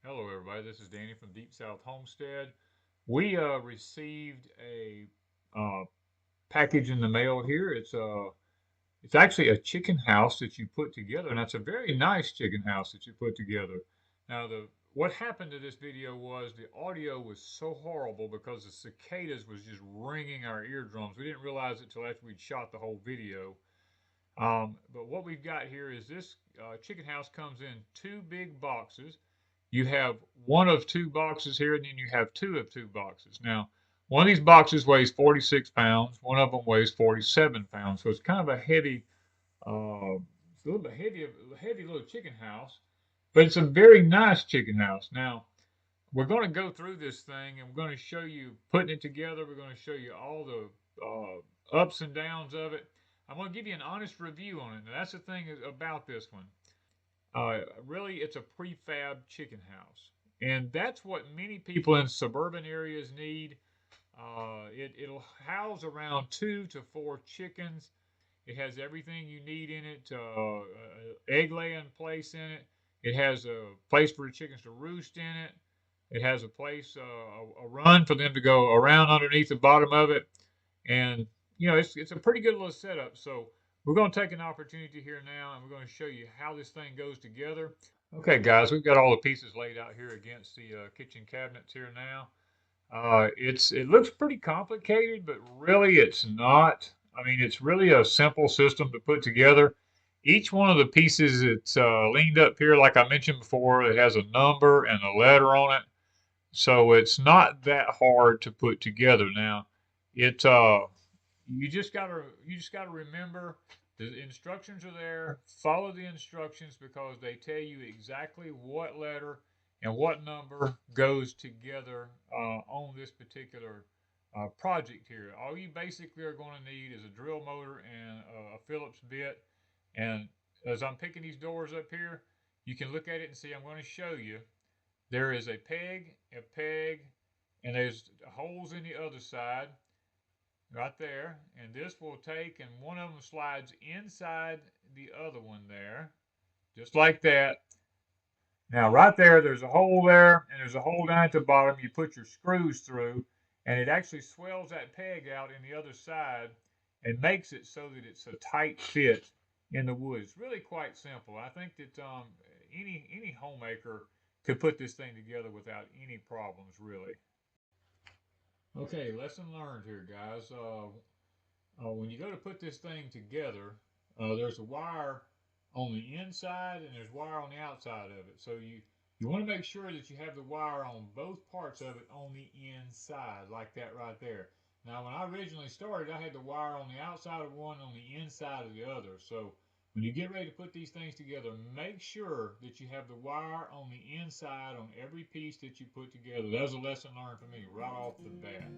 Hello, everybody. This is Danny from Deep South Homestead. We received a uh, package in the mail here. It's actually a chicken house that you put together, and that's a very nice chicken house that you put together. Now, the what happened to this video was the audio was so horrible because the cicadas was just ringing our eardrums. We didn't realize it till after we'd shot the whole video. But what we've got here is this chicken house comes in two big boxes. You have one of two boxes here, and then you have two of two boxes. Now, one of these boxes weighs 46 pounds. One of them weighs 47 pounds. So it's kind of a heavy, it's a little bit heavy little chicken house, but it's a very nice chicken house. Now, we're going to go through this thing, and we're going to show you putting it together. We're going to show you all the ups and downs of it. I'm going to give you an honest review on it. Now, that's the thing about this one. Really, it's a prefab chicken house, and that's what many people in suburban areas need. It'll house around 2 to 4 chickens. It has everything you need in it. Egg laying place in it. It has a place for the chickens to roost in it. It has a place, a run for them to go around underneath the bottom of it, and it's a pretty good little setup. So we're going to take an opportunity here now, and we're going to show you how this thing goes together. Okay, guys, we've got all the pieces laid out here against the kitchen cabinets here now. It looks pretty complicated, but really it's not. I mean, it's really a simple system to put together. Each one of the pieces it's leaned up here, like I mentioned before, it has a number and a letter on it. So it's not that hard to put together. Now, it you just gotta remember the instructions are there. Follow the instructions because they tell you exactly what letter and what number goes together on this particular project here. All you basically are going to need is a drill motor and a Phillips bit. And as I'm picking these doors up here, you can look at it and see I'm going to show you. There is a peg, and there's holes in the other side right there. And this will take, and one of them slides inside the other one there, just like that. Now, right there, there's a hole there, and there's a hole down at the bottom. You put your screws through, and it actually swells that peg out in the other side and makes it so that it's a tight fit in the wood. It's really quite simple. I think that any homemaker could put this thing together without any problems, really. Okay, lesson learned here, guys. When you go to put this thing together, there's a wire on the inside and there's wire on the outside of it. So you want to make sure that you have the wire on both parts of it on the inside, like that right there. Now, when I originally started, I had the wire on the outside of one, on the inside of the other. So when you get ready to put these things together, make sure that you have the wire on the inside on every piece that you put together. That was a lesson learned for me right off the bat.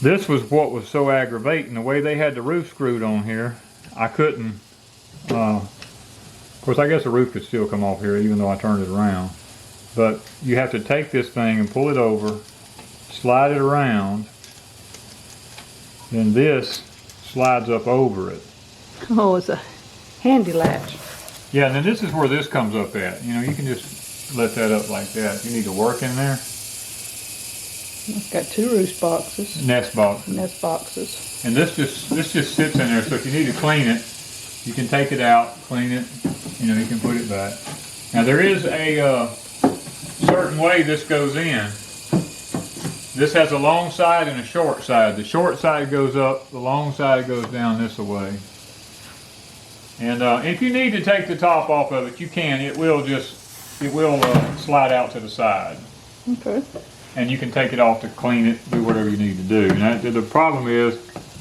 This was what was so aggravating, the way they had the roof screwed on here. I couldn't, of course I guess the roof could still come off here even though I turned it around. But you have to take this thing and pull it over, slide it around, then this slides up over it. Oh, it's a handy latch. Yeah, and then this is where this comes up at. You know, you can just let that up like that. You need to work in there. It's got 2 roost boxes. Nest boxes. Nest boxes. And this just sits in there, so if you need to clean it, you can take it out, clean it, you can put it back. Now there is a certain way this goes in. This has a long side and a short side. The short side goes up, the long side goes down this way. And if you need to take the top off of it, you can. It will slide out to the side. Okay. And you can take it off to clean it, do whatever you need to do. And the problem is,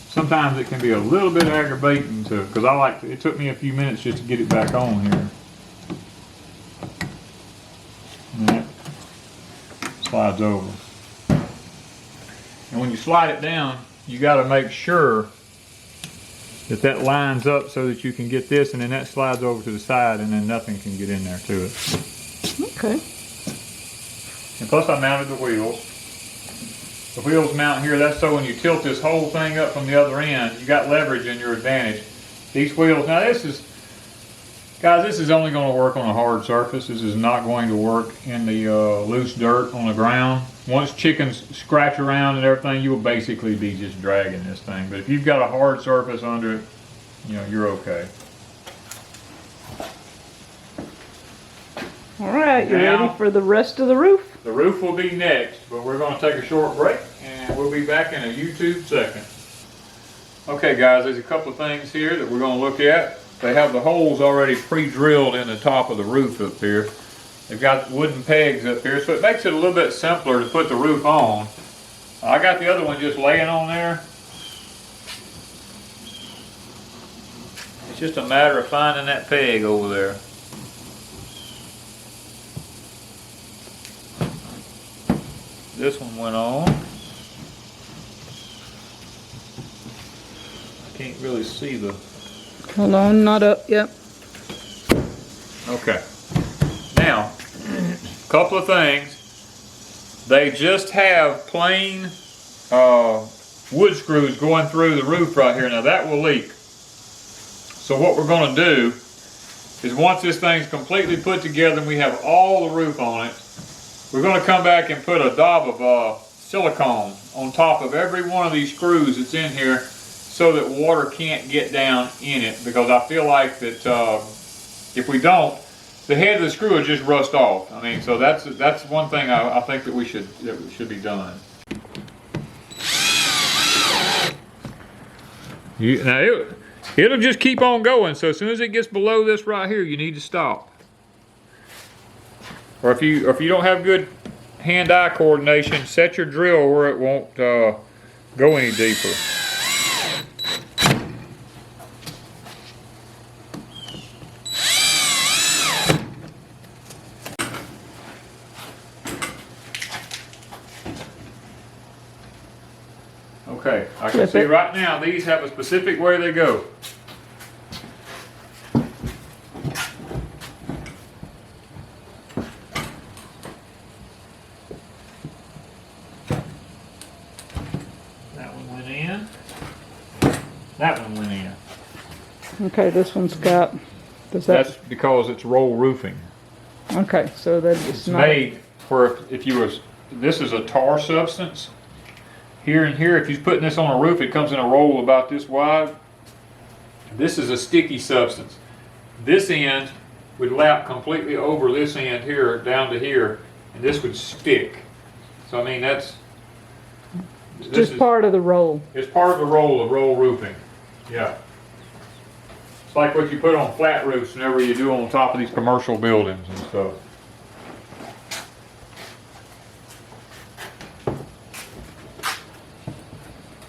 sometimes it can be a little bit aggravating because it took me a few minutes just to get it back on here. slides over. And when you slide it down, you got to make sure that that lines up so that you can get this, and then that slides over to the side, and then nothing can get in there to it. Okay. And plus I mounted the wheels. The wheels mount here, that's so when you tilt this whole thing up from the other end, you got leverage in your advantage. These wheels, now this is, guys, this is only going to work on a hard surface. This is not going to work in the loose dirt on the ground. Once chickens scratch around and everything, you will basically be just dragging this thing. But if you've got a hard surface under it, you know, you're okay. All right, you ready for the rest of the roof? The roof will be next, but we're going to take a short break and we'll be back in a YouTube second. Okay guys, there's a couple of things here that we're going to look at. They have the holes already pre-drilled in the top of the roof up here. They've got wooden pegs up here, so it makes it a little bit simpler to put the roof on. I got the other one just laying on there. It's just a matter of finding that peg over there. This one went on. I can't really see the... Hold on, not up yet. Okay. Now, a couple of things. They just have plain wood screws going through the roof right here. Now that will leak. So what we're going to do is once this thing's completely put together and we have all the roof on it, we're going to come back and put a daub of silicone on top of every one of these screws that's in here so that water can't get down in it, because I feel like that if we don't, the head of the screw will just rust off. I mean, so that's one thing I think that should be done. Now it'll just keep on going, so as soon as it gets below this right here, you need to stop. Or if you don't have good hand-eye coordination, set your drill where it won't go any deeper. Okay, I can see right now these have a specific way they go. That one went in. Okay, this one's got, That's because it's roll roofing. Okay, so that it's made for if you was, this is a tar substance. Here and here, if you're putting this on a roof, it comes in a roll about this wide. This is a sticky substance. This end would lap completely over this end here, down to here, and this would stick. So I mean, that's just part of the roll. It's part of the roll of roll roofing. Yeah. It's like what you put on flat roofs whenever you do on top of these commercial buildings and stuff.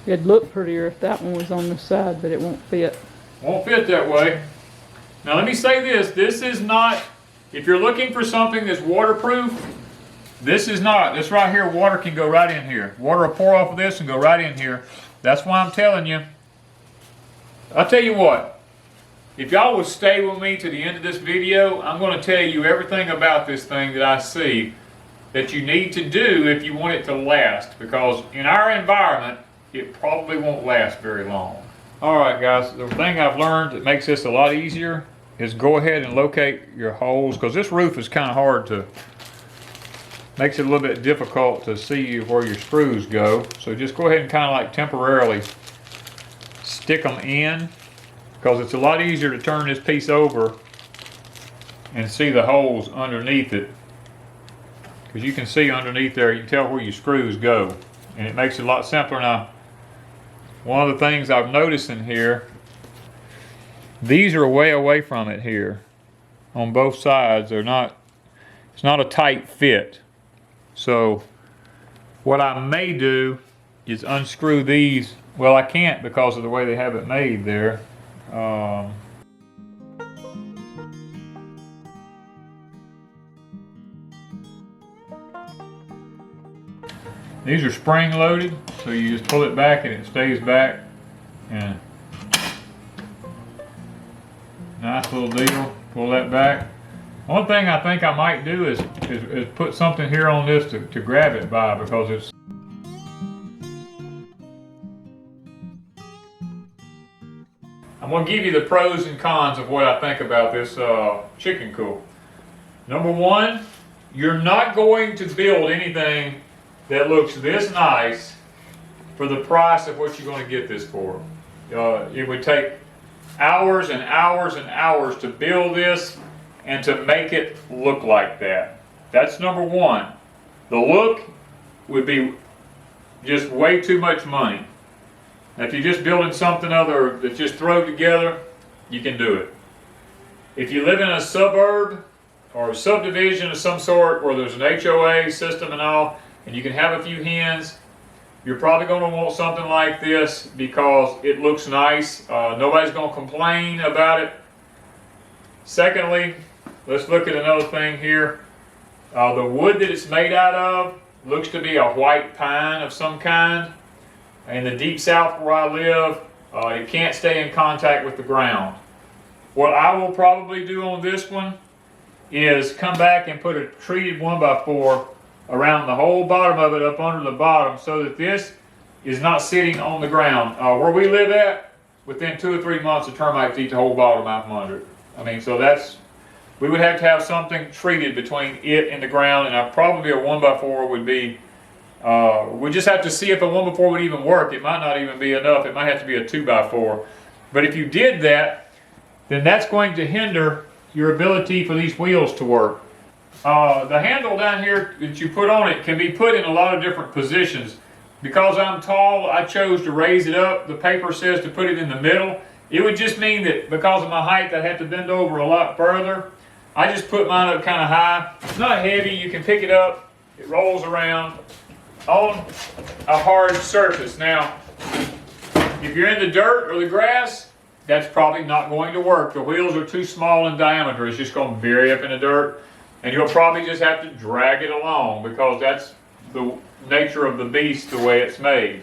It'd look prettier if that one was on the side, but it won't fit. Won't fit that way. Now let me say this is not, if you're looking for something that's waterproof, this is not. This right here, water can go right in here. Water will pour off of this and go right in here. That's why I'm telling you. I'll tell you what, if y'all will stay with me to the end of this video, I'm going to tell you everything about this thing that I see that you need to do if you want it to last, because in our environment, it probably won't last very long. Alright guys, the thing I've learned that makes this a lot easier is go ahead and locate your holes, because this roof is kind of hard to, makes it a little bit difficult to see where your screws go. So just go ahead and kind of like temporarily stick them in, because it's a lot easier to turn this piece over and see the holes underneath it, because you can see underneath there, you can tell where your screws go, and it makes it a lot simpler. Now, one of the things I've noticed in here, these are way away from it here on both sides. They're not, it's not a tight fit. So what I may do is unscrew these. Well, I can't because of the way they have it made there. These are spring loaded, so you just pull it back and it stays back. And nice little deal. Pull that back. One thing I think I might do is put something here on this to grab it by, because it's I'm going to give you the pros and cons of what I think about this chicken coop. Number one, you're not going to build anything that looks this nice for the price of what you're going to get this for. It would take hours and hours and hours to build this and to make it look like that. That's number one. The look would be just way too much money. Now, if you're just building something other that's just thrown together, you can do it. If you live in a suburb or a subdivision of some sort where there's an HOA system and all, and you can have a few hens, you're probably going to want something like this because it looks nice. Nobody's going to complain about it. Secondly, let's look at another thing here. The wood that it's made out of looks to be a white pine of some kind. In the Deep South where I live, it can't stay in contact with the ground. What I will probably do on this one is come back and put a treated 1x4 around the whole bottom of it, up under the bottom, so that this is not sitting on the ground. Where we live at, within 2 or 3 months, the termites eat the whole bottom out from under it. I mean, so we would have to have something treated between it and the ground, and probably a 1x4 would be, we just have to see if a 1x4 would even work. It might not even be enough. It might have to be a 2x4. But if you did that, then that's going to hinder your ability for these wheels to work. The handle down here that you put on it can be put in a lot of different positions. Because I'm tall, I chose to raise it up. The paper says to put it in the middle. It would just mean that because of my height, I'd have to bend over a lot further. I just put mine up kind of high. It's not heavy. You can pick it up. It rolls around on a hard surface. Now, if you're in the dirt or the grass, that's probably not going to work. The wheels are too small in diameter. It's just going to bury up in the dirt. And you'll probably just have to drag it along because that's the nature of the beast, the way it's made.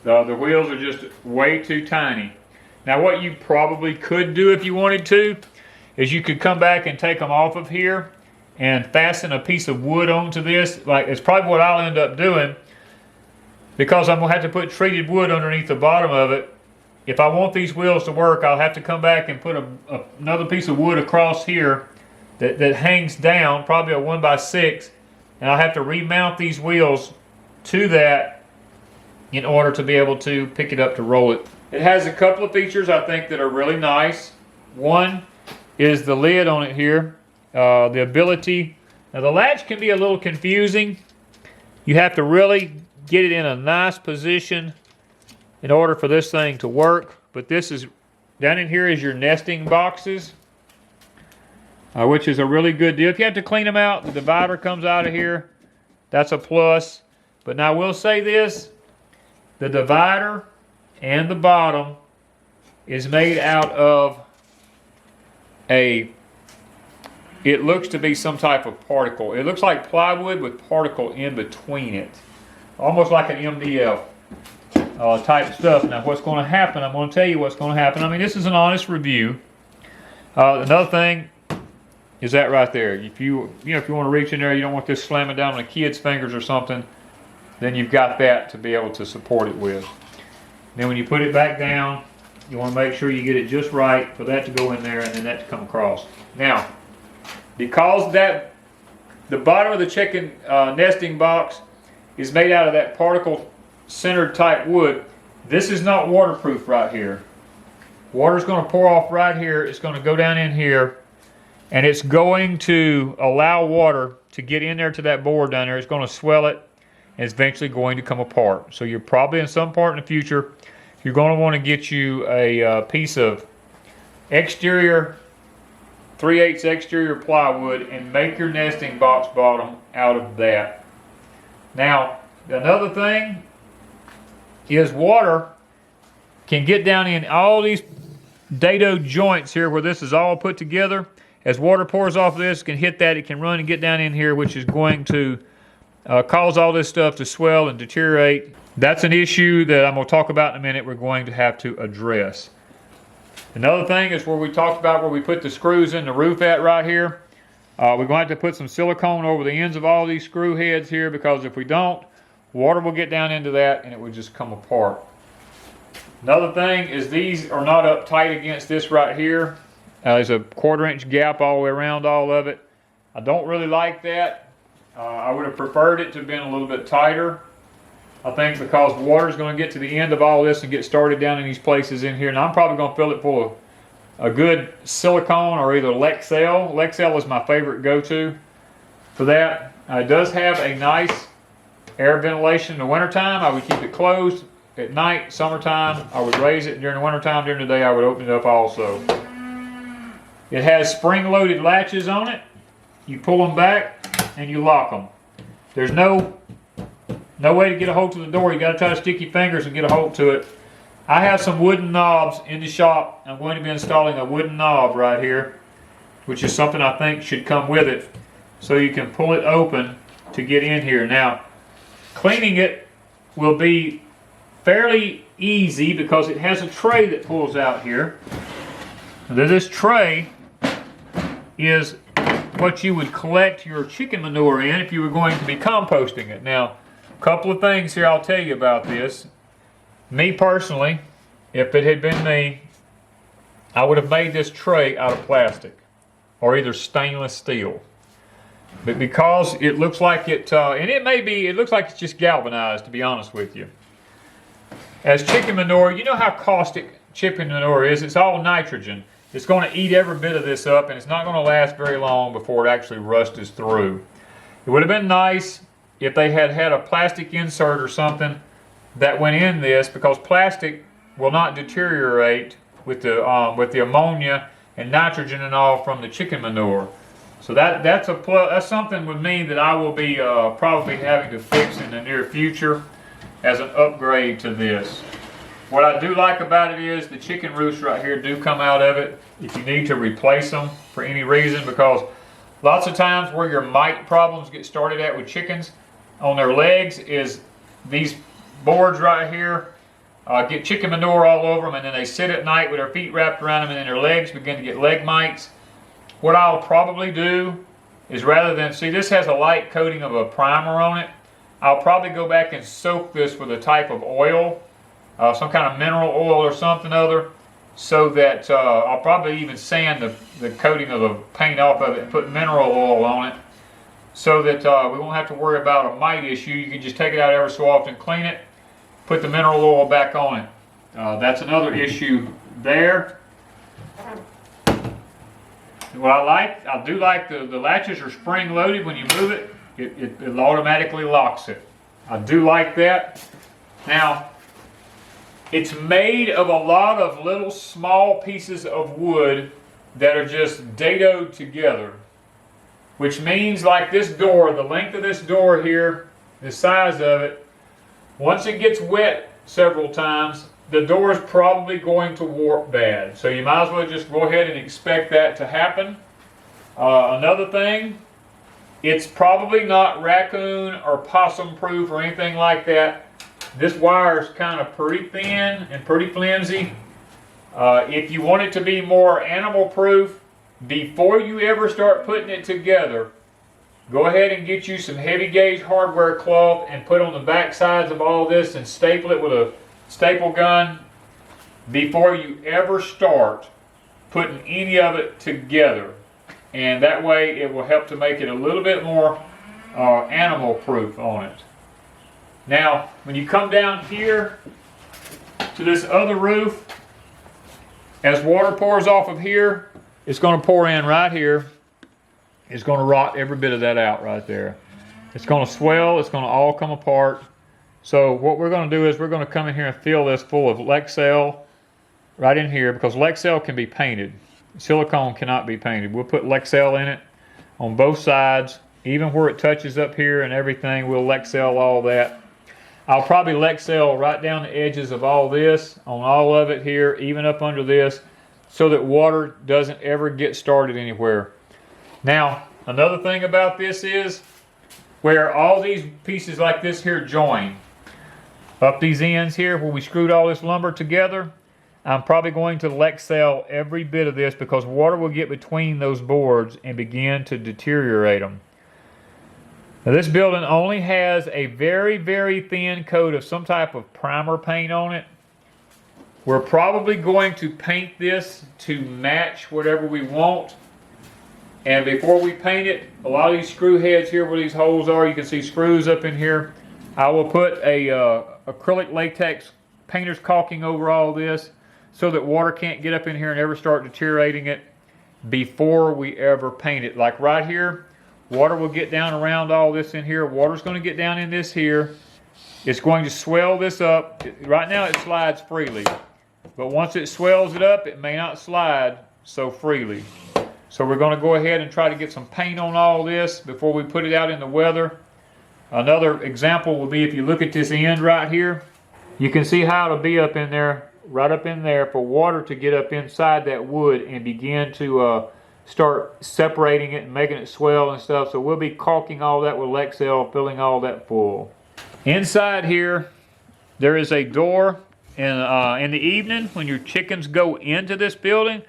The wheels are just way too tiny. Now, what you probably could do if you wanted to is you could come back and take them off of here and fasten a piece of wood onto this. Like, it's probably what I'll end up doing, because I'm going to have to put treated wood underneath the bottom of it. If I want these wheels to work, I'll have to come back and put another piece of wood across here that hangs down, probably a 1x6, and I'll have to remount these wheels to that in order to be able to pick it up to roll it. It has a couple of features I think that are really nice. One is the lid on it here. The ability, now the latch can be a little confusing. You have to really get it in a nice position in order for this thing to work. But this is, down in here is your nesting boxes, which is a really good deal. If you have to clean them out, the divider comes out of here. That's a plus. But now I will say this, the divider and the bottom is made out of it looks to be some type of particle. It looks like plywood with particle in between it. Almost like an MDF type stuff. Now what's going to happen, I'm going to tell you what's going to happen. I mean, this is an honest review. Another thing is that right there. If you want to reach in there, you don't want this slamming down on a kid's fingers or something, then you've got that to be able to support it with. Then when you put it back down, you want to make sure you get it just right for that to go in there and then that to come across. Now, because the bottom of the chicken nesting box is made out of that particle centered type wood, this is not waterproof right here. Water's going to pour off right here. It's going to go down in here, and it's going to allow water to get in there to that board down there. It's going to swell it, and it's eventually going to come apart. So you're probably in some part in the future, you're going to want to get you a piece of exterior 3/8 exterior plywood and make your nesting box bottom out of that. Now, another thing is water can get down in all these dado joints here where this is all put together. As water pours off of this, it can hit that, it can run and get down in here, which is going to cause all this stuff to swell and deteriorate. That's an issue that I'm going to talk about in a minute we're going to have to address. Another thing is where we talked about where we put the screws in the roof at right here. We're going to have to put some silicone over the ends of all these screw heads here, because if we don't, water will get down into that and it will just come apart. Another thing is these are not up tight against this right here. There's a 1/4 inch gap all the way around all of it. I don't really like that. I would have preferred it to have been a little bit tighter. I think because water is going to get to the end of all this and get started down in these places in here. And I'm probably going to fill it full of a good silicone or either Lexel. Lexel is my favorite go-to for that. It does have a nice air ventilation in the wintertime. I would keep it closed at night. Summertime, I would raise it. During the wintertime, during the day, I would open it up also. It has spring-loaded latches on it. You pull them back and you lock them. There's no way to get a hold to the door. You got to try to stick your fingers and get a hold to it. I have some wooden knobs in the shop. I'm going to be installing a wooden knob right here, which is something I think should come with it, so you can pull it open to get in here. Now, cleaning it will be fairly easy because it has a tray that pulls out here. This tray is what you would collect your chicken manure in if you were going to be composting it. Now, a couple of things here I'll tell you about this. Me personally, if it had been me, I would have made this tray out of plastic or either stainless steel. But because it looks like it, and it looks like it's just galvanized, to be honest with you. As chicken manure, you know how caustic chicken manure is. It's all nitrogen. It's going to eat every bit of this up, and it's not going to last very long before it actually rusts through. It would have been nice if they had had a plastic insert or something that went in this, because plastic will not deteriorate with the ammonia and nitrogen and all from the chicken manure. So that's something with me that I will be probably having to fix in the near future as an upgrade to this. What I do like about it is the chicken roosts right here do come out of it if you need to replace them for any reason, because lots of times where your mite problems get started at with chickens on their legs is these boards right here get chicken manure all over them, and then they sit at night with their feet wrapped around them, and then their legs begin to get leg mites. What I'll probably do is, rather than, see, this has a light coating of a primer on it, I'll probably go back and soak this with a type of oil, some kind of mineral oil or something other, so that I'll probably even sand the coating of the paint off of it and put mineral oil on it, so that we won't have to worry about a mite issue. You can just take it out every so often, clean it, put the mineral oil back on it. That's another issue there. What I do like the latches are spring loaded. When you move it, it automatically locks it. I do like that. Now, it's made of a lot of little small pieces of wood that are just dadoed together, which means, like this door, the length of this door here, the size of it, once it gets wet several times, the door is probably going to warp bad. So you might as well just go ahead and expect that to happen. Another thing, it's probably not raccoon or possum proof or anything like that. This wire is kind of pretty thin and pretty flimsy. If you want it to be more animal proof, before you ever start putting it together, go ahead and get you some heavy gauge hardware cloth and put on the back sides of all this and staple it with a staple gun before you ever start putting any of it together. And that way it will help to make it a little bit more animal proof on it. Now, when you come down here to this other roof, as water pours off of here, it's going to pour in right here. It's going to rot every bit of that out right there. It's going to swell. It's going to all come apart. So what we're going to do is we're going to come in here and fill this full of Lexel right in here, because Lexel can be painted. Silicone cannot be painted. We'll put Lexel in it on both sides, even where it touches up here and everything. We'll Lexel all that. I'll probably Lexel right down the edges of all this, on all of it here, even up under this, so that water doesn't ever get started anywhere. Now, another thing about this is, where all these pieces like this here join. Up these ends here where we screwed all this lumber together, I'm probably going to Lexel every bit of this because water will get between those boards and begin to deteriorate them. Now this building only has a very, very thin coat of some type of primer paint on it. We're probably going to paint this to match whatever we want. And before we paint it, a lot of these screw heads here where these holes are, you can see screws up in here. I will put a acrylic latex painter's caulking over all this so that water can't get up in here and ever start deteriorating it before we ever paint it. Like right here, water will get down around all this in here. Water's going to get down in this here. It's going to swell this up. Right now it slides freely. But once it swells it up, it may not slide so freely. So we're going to go ahead and try to get some paint on all this before we put it out in the weather. Another example will be if you look at this end right here. You can see how it'll be up in there, right up in there, for water to get up inside that wood and begin to start separating it and making it swell and stuff. So we'll be caulking all that with Lexel, filling all that full. Inside here, there is a door. In the evening, when your chickens go into this building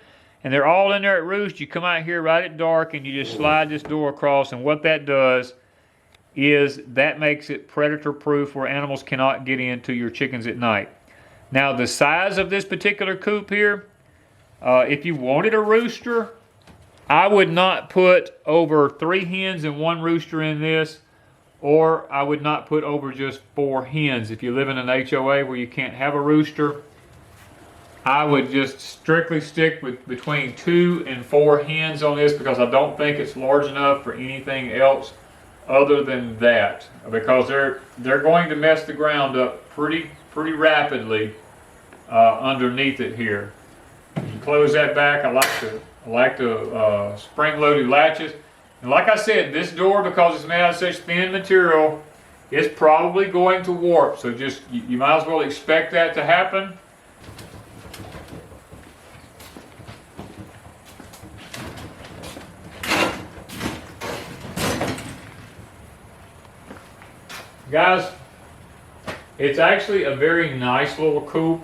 and they're all in there at roost, you come out here right at dark and you just slide this door across, and what that does is that makes it predator proof where animals cannot get into your chickens at night. Now the size of this particular coop here, if you wanted a rooster, I would not put over 3 hens and 1 rooster in this. Or I would not put over just 4 hens. If you live in an HOA where you can't have a rooster, I would just strictly stick with between 2 and 4 hens on this because I don't think it's large enough for anything else other than that. Because they're going to mess the ground up pretty rapidly underneath it here. You close that back. I like the spring-loaded latches. And like I said, this door, because it's made out of such thin material, is probably going to warp. So just, you might as well expect that to happen. Guys, it's actually a very nice little coop.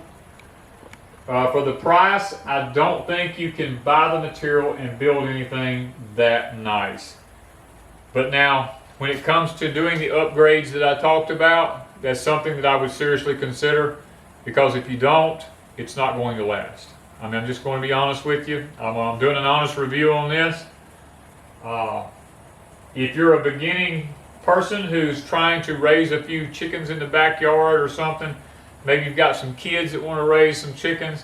For the price, I don't think you can buy the material and build anything that nice. But now, when it comes to doing the upgrades that I talked about, that's something that I would seriously consider, because if you don't, it's not going to last. I mean, I'm just going to be honest with you. I'm doing an honest review on this. If you're a beginning person who's trying to raise a few chickens in the backyard or something, maybe you've got some kids that want to raise some chickens.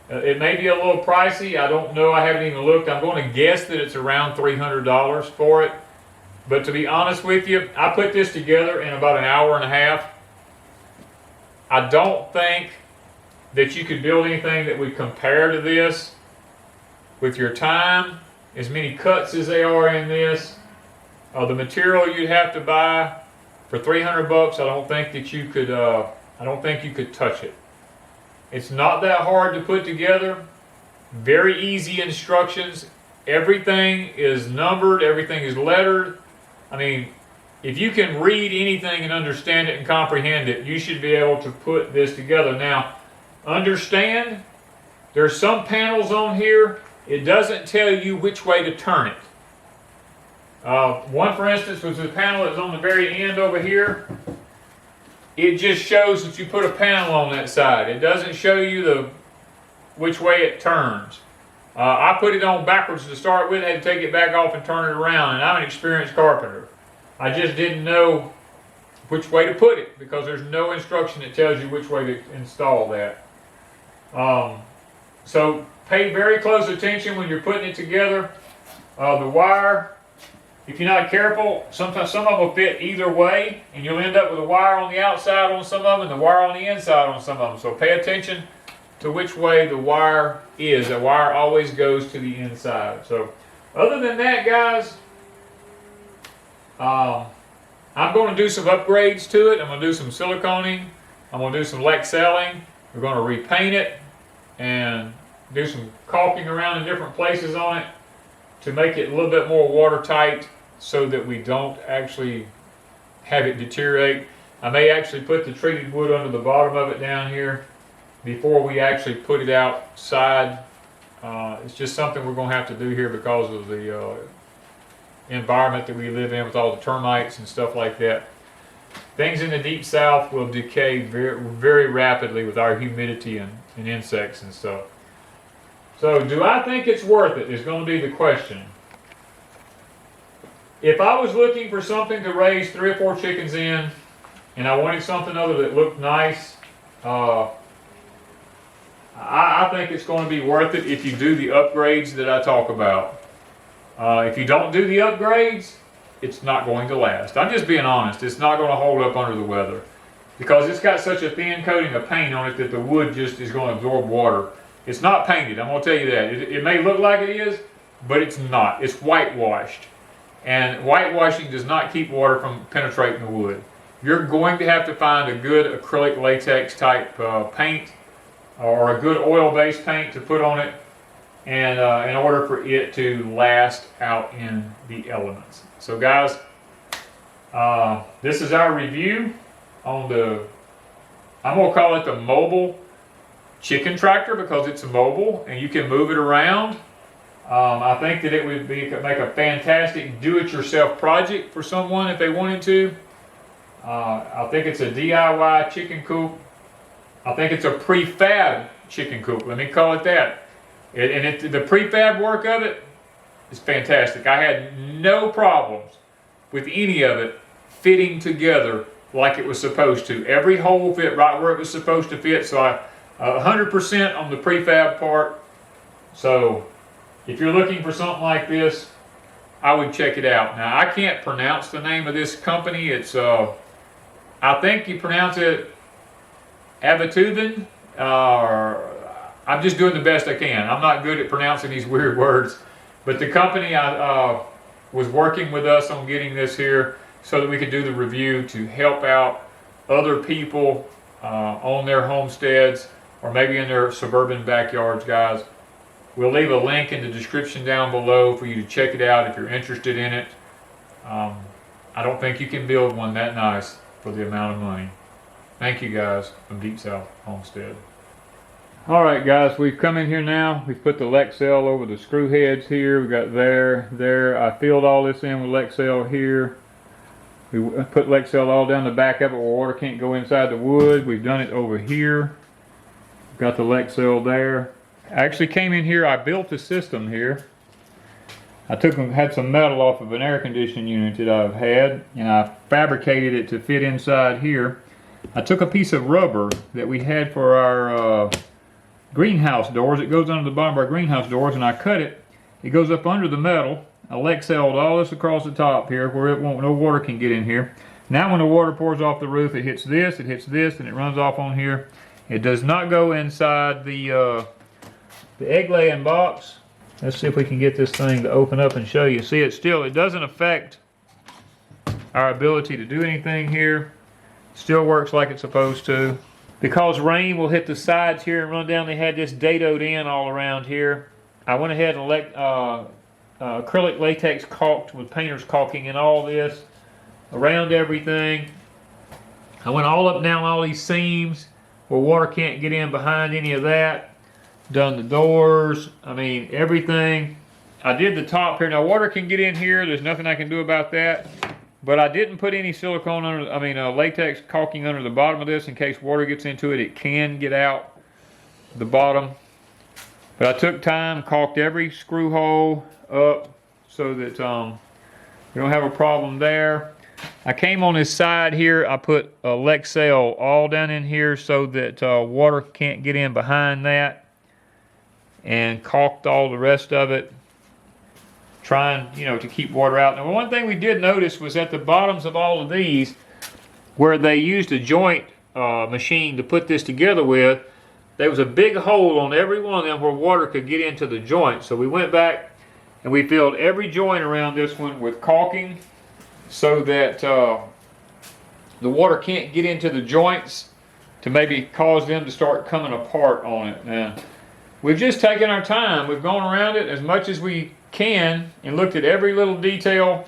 It may be a little pricey. I don't know. I haven't even looked. I'm going to guess that it's around $300 for it. But to be honest with you, I put this together in about an hour and a half. I don't think that you could build anything that would compare to this with your time, as many cuts as they are in this. The material you'd have to buy for $300, I don't think that you could. I don't think you could touch it. It's not that hard to put together. Very easy instructions. Everything is numbered. Everything is lettered. I mean, if you can read anything and understand it and comprehend it, you should be able to put this together. Now, understand, there's some panels on here, it doesn't tell you which way to turn it. One, for instance, was the panel that's on the very end over here. It just shows that you put a panel on that side. It doesn't show you which way it turns. I put it on backwards to start with. I had to take it back off and turn it around. And I'm an experienced carpenter. I just didn't know which way to put it because there's no instruction that tells you which way to install that. So pay very close attention when you're putting it together. The wire, if you're not careful, sometimes some of them will fit either way, and you'll end up with a wire on the outside on some of them and the wire on the inside on some of them. So pay attention to which way the wire is. The wire always goes to the inside. So other than that, guys, I'm going to do some upgrades to it. I'm going to do some siliconing. I'm going to do some Lexelling. We're going to repaint it and do some caulking around in different places on it to make it a little bit more watertight so that we don't actually have it deteriorate. I may actually put the treated wood under the bottom of it down here before we actually put it outside. It's just something we're going to have to do here because of the environment that we live in with all the termites and stuff like that. Things in the Deep South will decay very, very rapidly with our humidity and insects and stuff. So do I think it's worth it is going to be the question. If I was looking for something to raise 3 or 4 chickens in, and I wanted something other that looked nice, I think it's going to be worth it if you do the upgrades that I talk about. If you don't do the upgrades, it's not going to last. I'm just being honest. It's not going to hold up under the weather because it's got such a thin coating of paint on it that the wood just is going to absorb water. It's not painted, I'm going to tell you that. It may look like it is, but it's not. It's whitewashed. And whitewashing does not keep water from penetrating the wood. You're going to have to find a good acrylic latex type paint or a good oil-based paint to put on it, and in order for it to last out in the elements. So guys, this is our review on the, I'm going to call it the mobile chicken tractor because it's mobile and you can move it around. I think that it would make a fantastic do-it-yourself project for someone if they wanted to. I think it's a DIY chicken coop. I think it's a prefab chicken coop. Let me call it that. The prefab work of it is fantastic. I had no problems with any of it fitting together like it was supposed to. Every hole fit right where it was supposed to fit. So I 100% on the prefab part. So if you're looking for something like this, I would check it out. Now I can't pronounce the name of this company. It's I think you pronounce it Aivituvin. I'm just doing the best I can. I'm not good at pronouncing these weird words. But the company was working with us on getting this here so that we could do the review to help out other people on their homesteads or maybe in their suburban backyards, guys. We'll leave a link in the description down below for you to check it out if you're interested in it. I don't think you can build one that nice for the amount of money. Thank you guys from Deep South Homestead. Alright guys, we've come in here now. We've put the Lexel over the screw heads here. We got there. I filled all this in with Lexel here. We put Lexel all down the back of it where water can't go inside the wood. We've done it over here. Got the Lexel there. I actually came in here, I built the system here. I had some metal off of an air conditioning unit that I've had, and I fabricated it to fit inside here. I took a piece of rubber that we had for our greenhouse doors. It goes under the bottom of our greenhouse doors, and I cut it. It goes up under the metal. I Lexel'd all this across the top here where no water can get in here. Now when the water pours off the roof, it hits this, and it runs off on here. It does not go inside the egg laying box. Let's see if we can get this thing to open up and show you. See, it doesn't affect our ability to do anything here. Still works like it's supposed to. Because rain will hit the sides here and run down, they had this dadoed in all around here. I went ahead and acrylic latex caulked with painter's caulking and all this around everything. I went all up and down all these seams where water can't get in behind any of that. Done the doors, I mean everything. I did the top here. Now water can get in here, there's nothing I can do about that. But I didn't put any silicone under, latex caulking under the bottom of this in case water gets into it. It can get out the bottom. But I took time, caulked every screw hole up so that we don't have a problem there. I came on this side here, I put a Lexel all down in here so that water can't get in behind that. And caulked all the rest of it, trying, to keep water out. Now, one thing we did notice was at the bottoms of all of these, where they used a joint machine to put this together with, there was a big hole on every one of them where water could get into the joint. So we went back and we filled every joint around this one with caulking so that the water can't get into the joints to maybe cause them to start coming apart on it. Now, we've just taken our time. We've gone around it as much as we can and looked at every little detail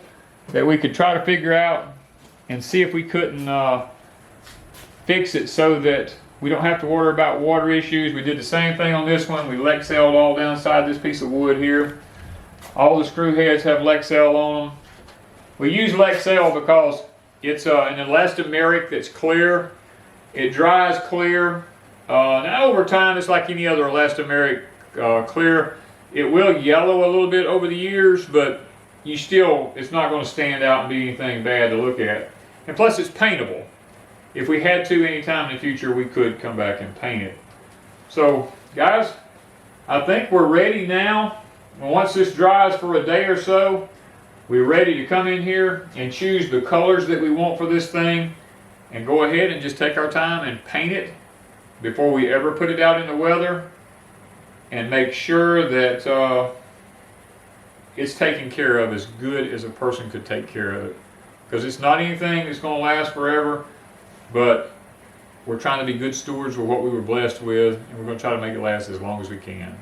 that we could try to figure out. and see if we couldn't fix it so that we don't have to worry about water issues. We did the same thing on this one. We Lexelled all downside this piece of wood here. All the screw heads have Lexell on them. We use Lexell because it's an elastomeric that's clear. It dries clear. Now over time, it's like any other elastomeric clear. It will yellow a little bit over the years, but it's not going to stand out and be anything bad to look at. And plus, it's paintable. If we had to anytime in the future, we could come back and paint it. So, guys, I think we're ready now. Once this dries for a day or so, we're ready to come in here and choose the colors that we want for this thing and go ahead and just take our time and paint it before we ever put it out in the weather, and make sure that it's taken care of as good as a person could take care of it. Because it's not anything that's going to last forever, but we're trying to be good stewards with what we were blessed with, and we're going to try to make it last as long as we can.